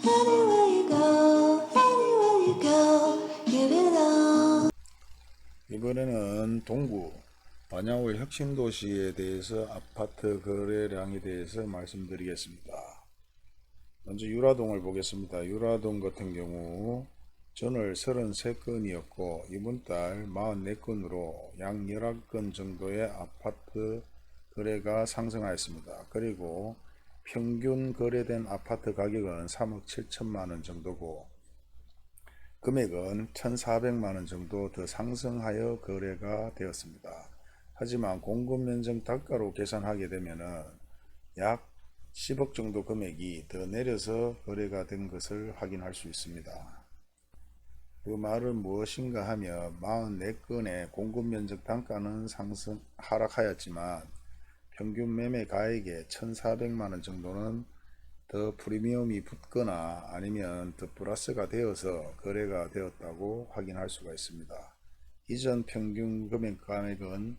Anywhere you go, anywhere you go, give it all. 이번에는 동구 반야월 혁신도시에 대해서 아파트 거래량에 대해서 말씀드리겠습니다. 먼저 유라동을 보겠습니다. 유라동 같은 경우 전월 33건이었고 이번 달 44건으로 약 11건 정도의 아파트 거래가 상승하였습니다. 그리고 평균 거래된 아파트 가격은 3억 7천만 원 정도고 금액은 1,400만원 정도 더 상승하여 거래가 되었습니다. 하지만 공급면적 단가로 계산하게 되면 약 10억 정도 금액이 더 내려서 거래가 된 것을 확인할 수 있습니다. 그 말은 무엇인가 하면 44건의 공급면적 단가는 하락하였지만 평균 매매 가액의 1,400만원 정도는 더 프리미엄이 붙거나 아니면 더 플러스가 되어서 거래가 되었다고 확인할 수가 있습니다. 이전 평균 금액은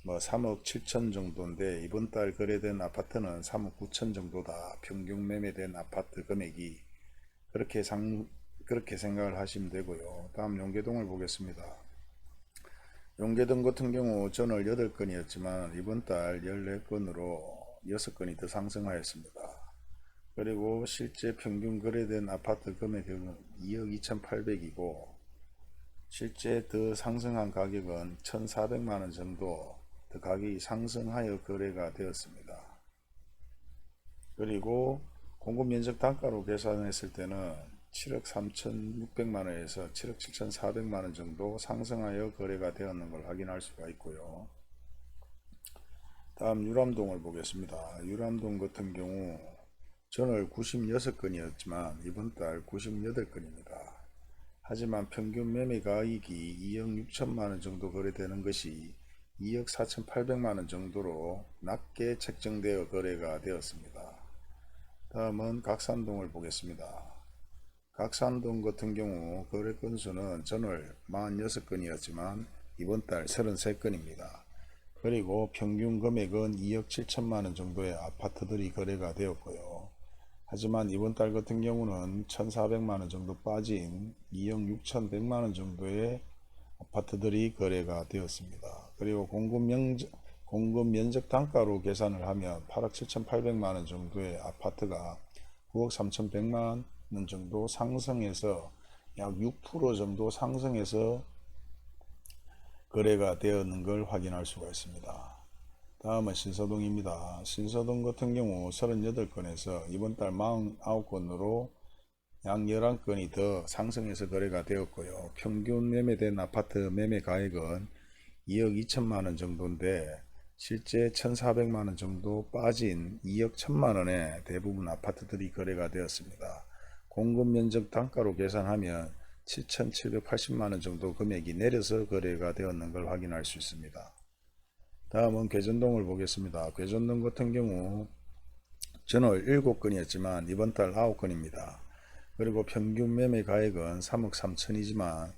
3억 7천 정도인데 이번 달 거래된 아파트는 3억 9천 정도다. 평균 매매된 아파트 금액이 그렇게 생각을 하시면 되고요. 다음 용계동을 보겠습니다. 용계동 같은 경우 전월 8건이었지만 이번 달 14건으로 6건이 더 상승하였습니다. 그리고 실제 평균 거래된 아파트 금액은 2억 2,800이고 실제 더 상승한 가격은 1,400만원 정도 더 가격이 상승하여 거래가 되었습니다. 그리고 공급면적 단가로 계산했을 때는 7억 3,600만원에서 7억 7,400만원 정도 상승하여 거래가 되었는 걸 확인할 수가 있고요. 다음 유람동을 보겠습니다. 유람동 같은 경우 전월 96건이었지만 이번 달 98건입니다. 하지만 평균 매매 가액이 2억 6천만원 정도 거래되는 것이 2억 4,800만원 정도로 낮게 책정되어 거래가 되었습니다. 다음은 각산동을 보겠습니다. 각산동 같은 경우 거래 건수는 전월 46건이었지만 이번 달 33건입니다. 그리고 평균 금액은 2억 7천만원 정도의 아파트들이 거래가 되었고요. 하지만 이번 달 같은 경우는 1,400만원 정도 빠진 2억 6,100만원 정도의 아파트들이 거래가 되었습니다. 그리고 공급 면적 단가로 계산을 하면 8억 7,800만원 정도의 아파트가 9억 3,100만원 정도 상승해서 약 6% 정도 상승해서 거래가 되었는 걸 확인할 수가 있습니다. 다음은 신서동입니다. 신서동 같은 경우 38건에서 이번 달 49건으로 약 11건이 더 상승해서 거래가 되었고요. 평균 매매된 아파트 매매 가액은 2억 2천만원 정도인데 실제 1,400만원 정도 빠진 2억 1천만원의 대부분 아파트들이 거래가 되었습니다. 공급 면적 단가로 계산하면 7,780만원 정도 금액이 내려서 거래가 되었는 걸 확인할 수 있습니다. 다음은 괴전동을 보겠습니다. 괴전동 같은 경우 전월 7건이었지만 이번 달 9건입니다. 그리고 평균 매매 가액은 3억 3천이지만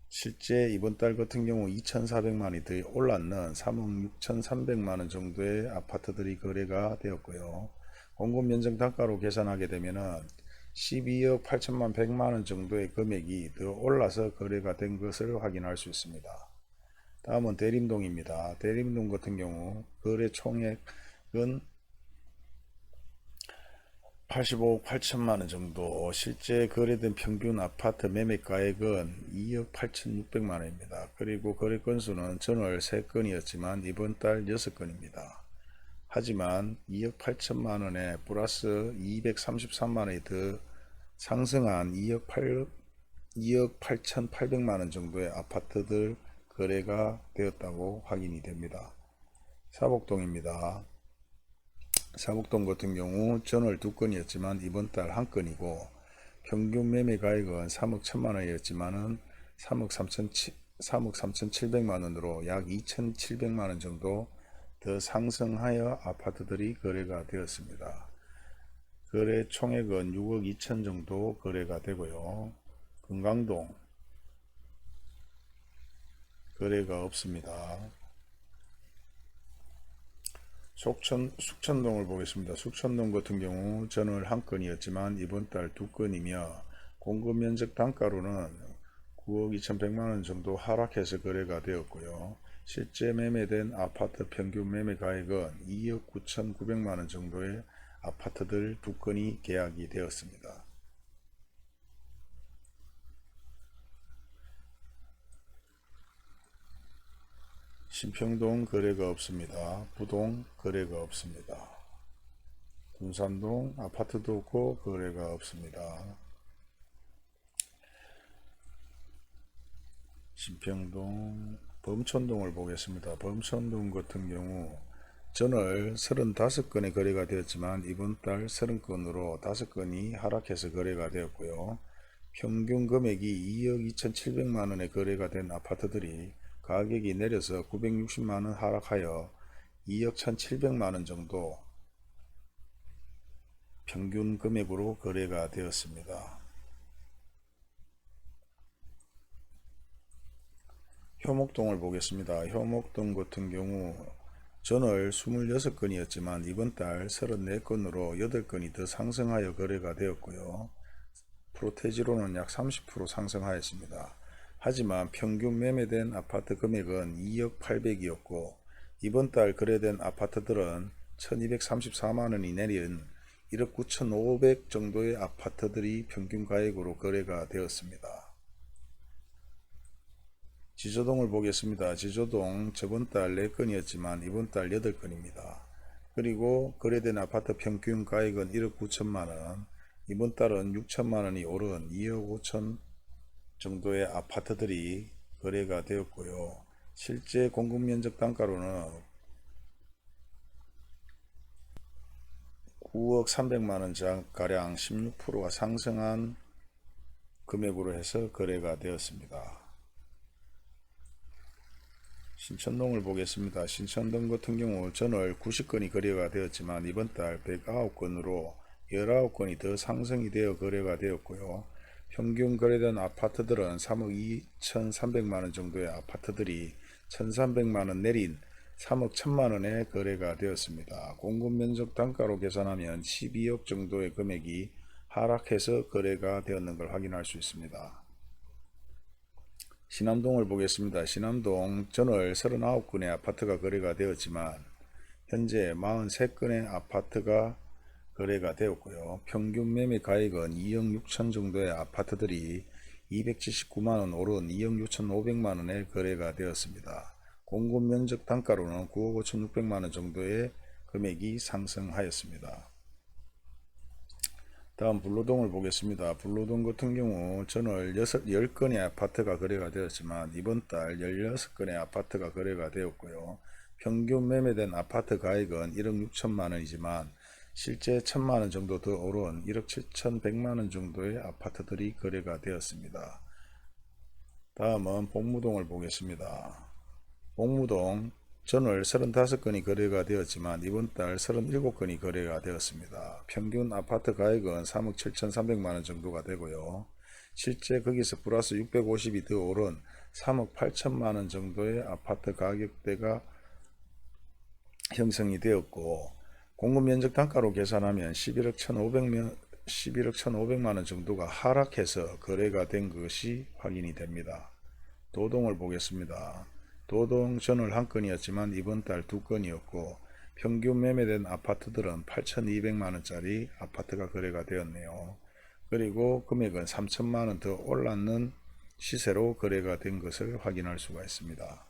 실제 이번 달 같은 경우 2,400만원이 더 올랐는 3억 6,300만원 정도의 아파트들이 거래가 되었고요. 공급 면적 단가로 계산하게 되면 12억 8천만 100만원 정도의 금액이 더 올라서 거래가 된 것을 확인할 수 있습니다. 다음은 대림동입니다. 대림동 같은 경우 거래 총액은 85억 8천만원 정도, 실제 거래된 평균 아파트 매매가액은 2억 8,600만원입니다. 그리고 거래 건수는 전월 3건이었지만 이번 달 6건입니다. 하지만 2억 8천만원에 플러스 233만원이 더 상승한 2억 8,800만원 정도의 아파트들 거래가 되었다고 확인이 됩니다. 사복동입니다. 사복동 같은 경우 전월 2건이었지만 이번 달 1건이고 평균 매매 가액은 3억 1천만원이었지만 3억 3,700만원으로 약 2,700만원 정도 더 상승하여 아파트들이 거래가 되었습니다. 거래 총액은 6억 2천 정도 거래가 되고요. 금강동 거래가 없습니다. 숙천동을 보겠습니다. 숙천동 같은 경우 전월 한 건이었지만 이번 달 두 건이며 공급 면적 단가로는 9억 2,100만원 정도 하락해서 거래가 되었고요. 실제 매매된 아파트 평균 매매 가액은 2억 9,900만원 정도의 아파트들 두 건이 계약이 되었습니다. 신평동 거래가 없습니다. 부동 거래가 없습니다. 둔산동 아파트도 없고 거래가 없습니다. 신평동 범천동을 보겠습니다. 범천동 같은 경우 전월 35건의 거래가 되었지만 이번 달 30건으로 5건이 하락해서 거래가 되었고요. 평균 금액이 2억 2,700만원에 거래가 된 아파트들이 가격이 내려서 960만원 하락하여 2억 1,700만원 정도 평균 금액으로 거래가 되었습니다. 효목동을 보겠습니다. 효목동 같은 경우 전월 26건이었지만 이번 달 34건으로 8건이 더 상승하여 거래가 되었고요. 프로테지로는 약 30% 상승하였습니다. 하지만 평균 매매된 아파트 금액은 2억 800이었고 이번 달 거래된 아파트들은 1234만원이 내린 1억 9,500 정도의 아파트들이 평균 가액으로 거래가 되었습니다. 지조동을 보겠습니다. 지조동 저번 달 4건이었지만 이번 달 8건입니다. 그리고 거래된 아파트 평균 가액은 1억 9천만원, 이번 달은 6천만원이 오른 2억 5천 정도의 아파트들이 거래가 되었고요. 실제 공급 면적 단가로는 9억 300만원 가량 16%가 상승한 금액으로 해서 거래가 되었습니다. 신천동을 보겠습니다. 신천동 같은 경우 전월 90건이 거래가 되었지만 이번 달 109건으로 19건이 더 상승이 되어 거래가 되었고요. 평균 거래된 아파트들은 3억 2,300만원 정도의 아파트들이 1,300만원 내린 3억 1,000만원에 거래가 되었습니다. 공급 면적 단가로 계산하면 12억 정도의 금액이 하락해서 거래가 되었는 걸 확인할 수 있습니다. 신암동을 보겠습니다. 신암동 전월 39건의 아파트가 거래가 되었지만 현재 43건의 아파트가 거래가 되었고요. 평균 매매 가액은 2억 6천 정도의 아파트들이 279만원 오른 2억 6,500만원에 거래가 되었습니다. 공급 면적 단가로는 9억 5,600만원 정도의 금액이 상승하였습니다. 다음 불로동을 보겠습니다. 불로동 같은 경우 전월 10건의 아파트가 거래가 되었지만 이번 달 16건의 아파트가 거래가 되었고요. 평균 매매된 아파트 가액은 1억 6천만원이지만 실제 1,000만원 정도 더 오른 1억 7,100만원 정도의 아파트들이 거래가 되었습니다. 다음은 복무동을 보겠습니다. 복무동 전월 35건이 거래가 되었지만 이번 달 37건이 거래가 되었습니다. 평균 아파트 가액은 3억 7,300만원 정도가 되고요. 실제 거기서 플러스 650이 더 오른 3억 8천만원 정도의 아파트 가격대가 형성이 되었고 공급 면적 단가로 계산하면 11억 1,500만원 정도가 하락해서 거래가 된 것이 확인이 됩니다. 도동을 보겠습니다. 도동 전월 한 건이었지만 이번 달 두 건이었고 평균 매매된 아파트들은 8,200만원짜리 아파트가 거래가 되었네요. 그리고 금액은 3천만원 더 올랐는 시세로 거래가 된 것을 확인할 수가 있습니다.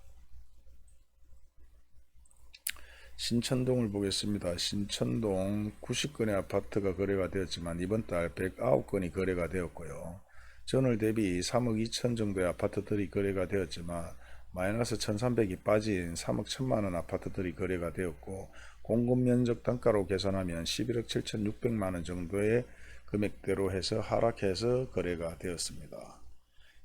신천동을 보겠습니다. 신천동 90건의 아파트가 거래가 되었지만 이번 달 109건이 거래가 되었고요. 전월 대비 3억 2천 정도의 아파트들이 거래가 되었지만 마이너스 1,300이 빠진 3억 1천만원 아파트들이 거래가 되었고 공급 면적 단가로 계산하면 11억 7,600만원 정도의 금액대로 해서 하락해서 거래가 되었습니다.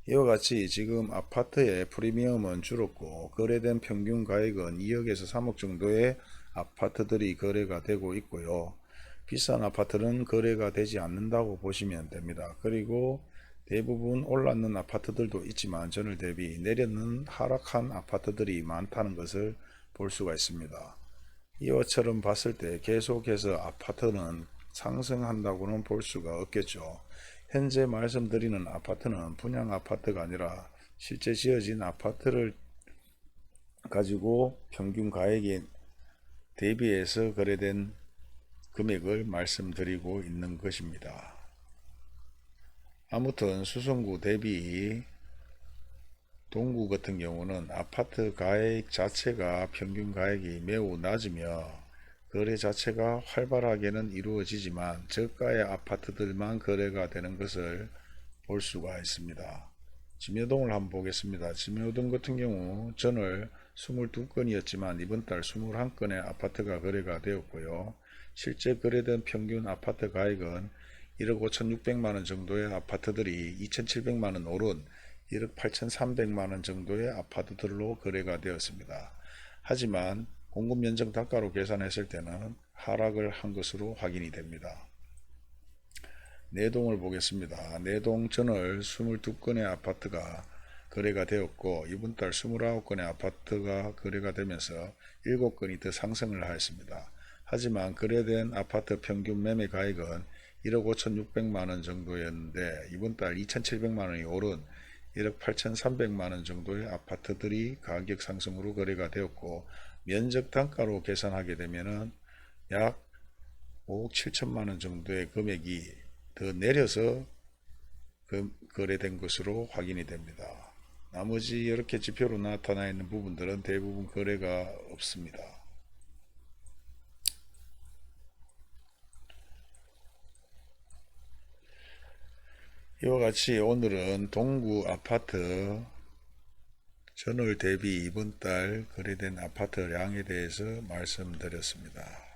이와 같이 지금 아파트의 프리미엄은 줄었고 거래된 평균 가액은 2억에서 3억 정도의 아파트들이 거래가 되고 있고요. 비싼 아파트는 거래가 되지 않는다고 보시면 됩니다. 그리고 대부분 올랐는 아파트들도 있지만 전월 대비 내렸는 하락한 아파트들이 많다는 것을 볼 수가 있습니다. 이와처럼 봤을 때 계속해서 아파트는 상승한다고는 볼 수가 없겠죠. 현재 말씀드리는 아파트는 분양 아파트가 아니라 실제 지어진 아파트를 가지고 평균 가액에 대비해서 거래된 금액을 말씀드리고 있는 것입니다. 아무튼 수성구 대비 동구 같은 경우는 아파트 가액 자체가 평균 가액이 매우 낮으며 거래 자체가 활발하게는 이루어지지만 저가의 아파트들만 거래가 되는 것을 볼 수가 있습니다. 진여동을 한번 보겠습니다. 진여동 같은 경우 전월 22건이었지만 이번 달 21건의 아파트가 거래가 되었고요. 실제 거래된 평균 아파트 가액은 1억 5,600만원 정도의 아파트들이 2,700만원 오른 1억 8,300만원 정도의 아파트들로 거래가 되었습니다. 하지만 공급 면적 단가로 계산했을 때는 하락을 한 것으로 확인이 됩니다. 내동을 보겠습니다. 내동 전월 22건의 아파트가 거래가 되었고 이번 달 29건의 아파트가 거래가 되면서 7건이 더 상승을 하였습니다. 하지만 거래된 아파트 평균 매매 가액은 1억 5,600만원 정도였는데 이번 달 2,700만원이 오른 1억 8,300만원 정도의 아파트들이 가격 상승으로 거래가 되었고 면적 단가로 계산하게 되면은 약 5억 7천만원 정도의 금액이 더 내려서 거래된 것으로 확인이 됩니다. 나머지 이렇게 지표로 나타나 있는 부분들은 대부분 거래가 없습니다. 이와 같이 오늘은 동구 아파트 전월 대비 이번 달 거래된 아파트량에 대해서 말씀드렸습니다.